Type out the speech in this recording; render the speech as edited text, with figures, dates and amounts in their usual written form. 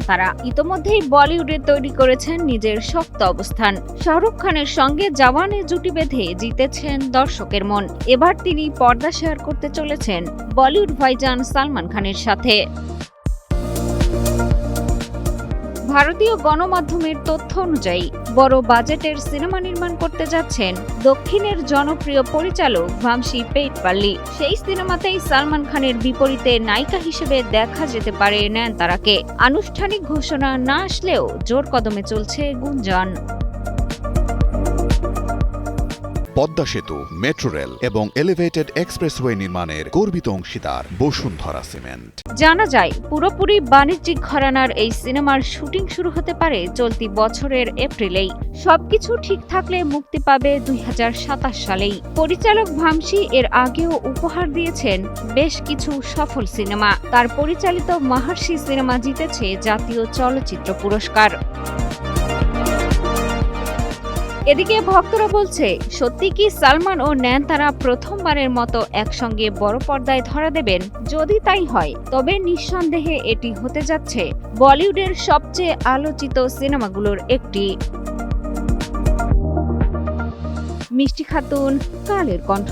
তারা ইতোমধ্যেই বলিউডে তৈরি করেছেন নিজের শক্ত অবস্থান। শাহরুখ খানের সঙ্গে জওয়ানে জুটি বেঁধে জিতেছেন দর্শকের মন। এবার তিনি পর্দা শেয়ার করতে চলেছেন বলিউড ভাইজান সালমান খানের সাথে। ভারতীয় গণমাধ্যমের তথ্য অনুযায়ী বড় বাজেটের সিনেমা নির্মাণ করতে যাচ্ছেন দক্ষিণের জনপ্রিয় পরিচালক ভামসি পেইটপাল্লি। সেই সিনেমাতেই সালমান খানের বিপরীতে নায়িকা হিসেবে দেখা যেতে পারে নয়নতারাকে। আনুষ্ঠানিক ঘোষণা না আসলেও জোর কদমে চলছে গুঞ্জন। পদ্মা সেতু, মেট্রো রেল এবং এলিভেটেড এক্সপ্রেসওয়ে নির্মাণের গর্বিত অংশীদার বসুন্ধরা সিমেন্ট। জানা যায়, পুরোপুরি বাণিজ্যিক ঘরানার এই সিনেমার শুটিং শুরু হতে পারে চলতি বছরের এপ্রিলেই। সবকিছু ঠিক থাকলে মুক্তি পাবে 2027 সালেই। পরিচালক ভামসি এর আগেও উপহার দিয়েছেন বেশ কিছু সফল সিনেমা। তার পরিচালিত মহর্ষি সিনেমা জিতেছে জাতীয় চলচ্চিত্র পুরস্কার। এদিকে ভক্তরা বলছে, সত্যি কি সালমান ও নয়নতারা প্রথমবারের মতো একসঙ্গে বড় পর্দায় ধরা দেবেন? যদি তাই হয়, তবে নিঃসন্দেহে এটি হতে যাচ্ছে বলিউডের সবচেয়ে আলোচিত সিনেমাগুলোর একটি। মিষ্টি খাতুন, কালের কণ্ঠ।